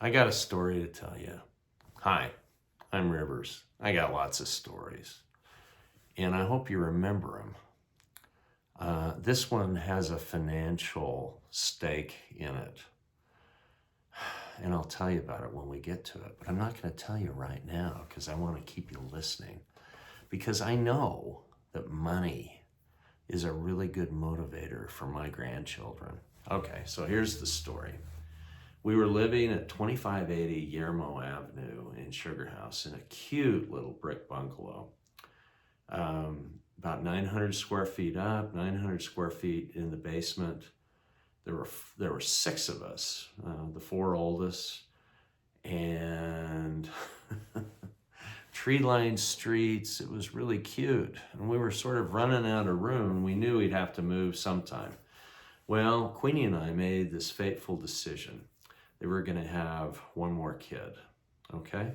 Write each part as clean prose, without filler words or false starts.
I got a story to tell you. Hi, I'm Rivers. I got lots of stories, and I hope you remember them. This one has a financial stake in it, and I'll tell you about it when we get to it. But I'm not going to tell you right now because I want to keep you listening, because I know that money is a really good motivator for my grandchildren. Okay, so here's the story. We were living at 2580 Yermo Avenue in Sugar House in a cute little brick bungalow. About 900 square feet up, 900 square feet in the basement. There were six of us, the four oldest, and tree-lined streets. It was really cute. And we were sort of running out of room. We knew we'd have to move sometime. Well, Queenie and I made this fateful decision. They were going to have one more kid, okay?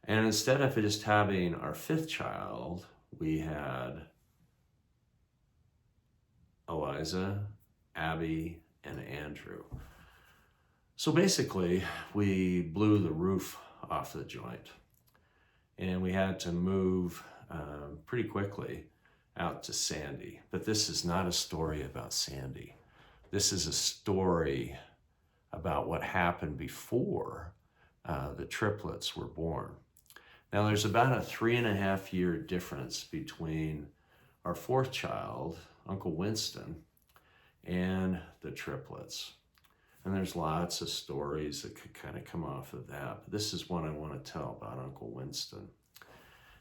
And instead of just having our fifth child, we had Eliza, Abby, and Andrew. So basically, we blew the roof off the joint, and we had to move pretty quickly out to Sandy. But this is not a story about Sandy. This is a story about what happened before the triplets were born. Now, there's about a 3.5-year difference between our fourth child, Uncle Winston, and the triplets. And there's lots of stories that could kind of come off of that. But this is one I want to tell about Uncle Winston.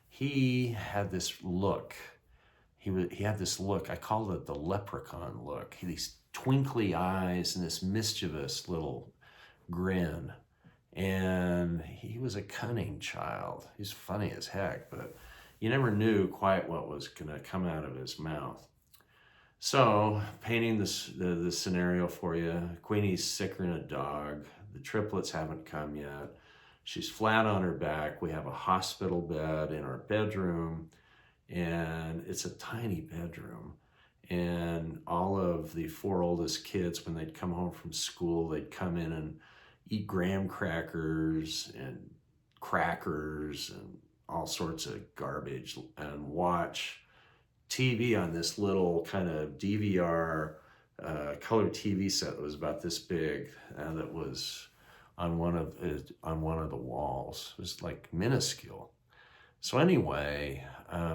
He had this look. He had this look, I called it the leprechaun look. These twinkly eyes and this mischievous little grin. And he was a cunning child. He's funny as heck, but you never knew quite what was gonna come out of his mouth. So, painting the scenario for you, Queenie's sicker than a dog. The triplets haven't come yet. She's flat on her back. We have a hospital bed in our bedroom, and it's a tiny bedroom. And all of the four oldest kids, when they'd come home from school, they'd come in and eat graham crackers and all sorts of garbage and watch TV on this little kind of DVR color TV set that was about this big, that was on one of the walls. It was like minuscule. So anyway,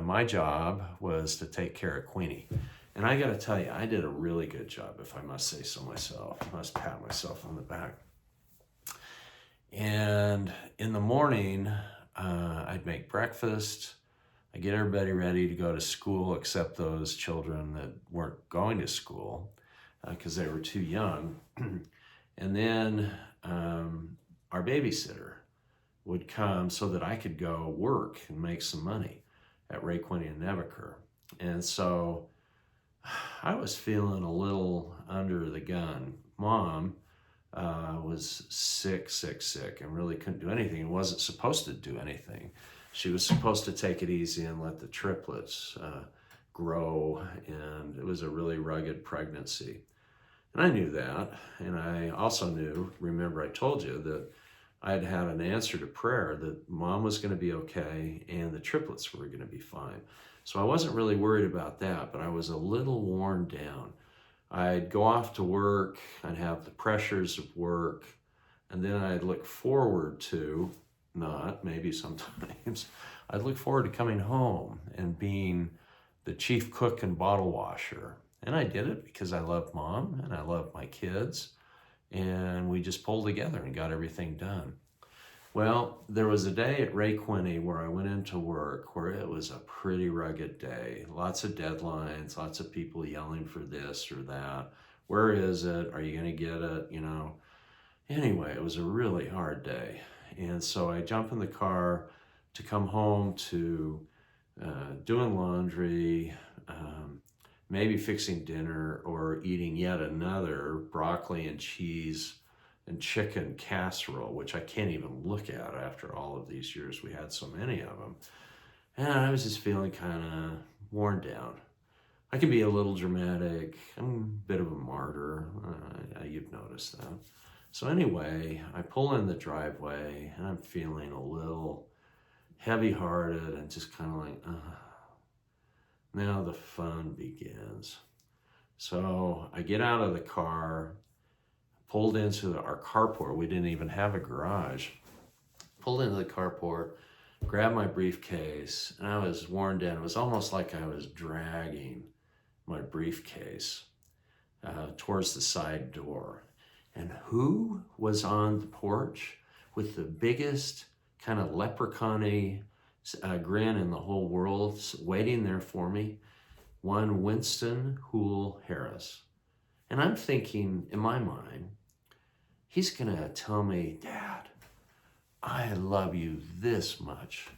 my job was to take care of Queenie. And I gotta tell you, I did a really good job, if I must say so myself. I must pat myself on the back. And in the morning, I'd make breakfast. I'd get everybody ready to go to school, except those children that weren't going to school because they were too young. And then our babysitter would come so that I could go work and make some money at Ray, Queenie, and Nebaker. And so I was feeling a little under the gun. Mom was sick, and really couldn't do anything and wasn't supposed to do anything. She was supposed to take it easy and let the triplets grow, and it was a really rugged pregnancy. And I knew that, and I also knew, remember I told you that I had had an answer to prayer that Mom was going to be okay and the triplets were going to be fine. So I wasn't really worried about that, but I was a little worn down. I'd go off to work, I'd have the pressures of work, and then I'd look forward to, not maybe sometimes, I'd look forward to coming home and being the chief cook and bottle washer. And I did it because I loved Mom and I loved my kids, and we just pulled together and got everything done. Well, there was a day at Ray Queenie where I went into work where it was a pretty rugged day. Lots of deadlines, lots of people yelling for this or that. Where is it? Are you going to get it? You know. Anyway, it was a really hard day. And so I jump in the car to come home to doing laundry, maybe fixing dinner or eating yet another broccoli and cheese and chicken casserole, which I can't even look at after all of these years. We had so many of them. And I was just feeling kind of worn down. I can be a little dramatic. I'm a bit of a martyr. You've noticed that. So anyway, I pull in the driveway and I'm feeling a little heavy-hearted and just kind of like, now the fun begins. So I get out of the car, pulled into our carport. We didn't even have a garage. Pulled into the carport, grabbed my briefcase, and I was worn down. It was almost like I was dragging my briefcase towards the side door. And who was on the porch with the biggest kind of leprechaun-y grin in the whole world, waiting there for me? One Winston Hool Harris. And I'm thinking, in my mind, he's gonna tell me, Dad, I love you this much.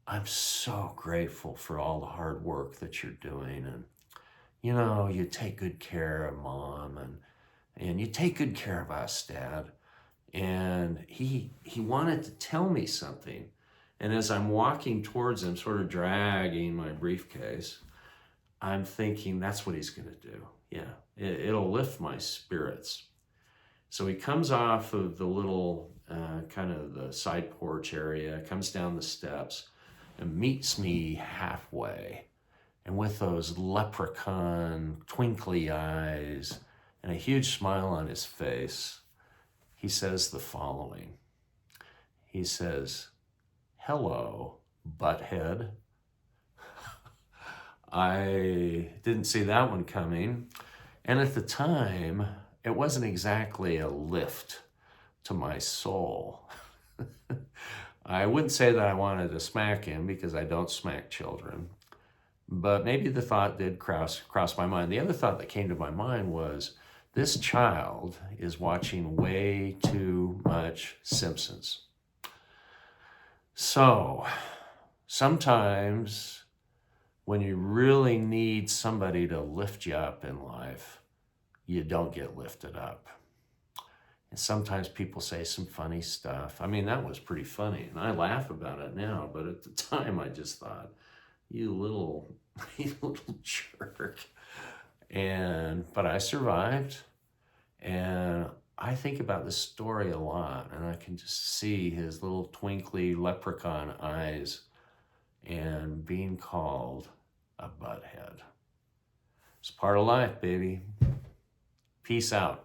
I'm so grateful for all the hard work that you're doing. And, you know, you take good care of Mom and you take good care of us, Dad. And he wanted to tell me something. And as I'm walking towards him, sort of dragging my briefcase, I'm thinking that's what he's going to do. Yeah, it'll lift my spirits. So he comes off of the little kind of the side porch area, comes down the steps and meets me halfway. And with those leprechaun twinkly eyes and a huge smile on his face, he says the following. He says, "Hello, Butthead." I didn't see that one coming. And at the time, it wasn't exactly a lift to my soul. I wouldn't say that I wanted to smack him because I don't smack children. But maybe the thought did cross my mind. The other thought that came to my mind was, this child is watching way too much Simpsons. So sometimes when you really need somebody to lift you up in life, you don't get lifted up. And sometimes people say some funny stuff. I mean, that was pretty funny, and I laugh about it now, but at the time I just thought, you little jerk. But I survived, and I think about this story a lot, and I can just see his little twinkly leprechaun eyes and being called a butthead. It's part of life, baby. Peace out.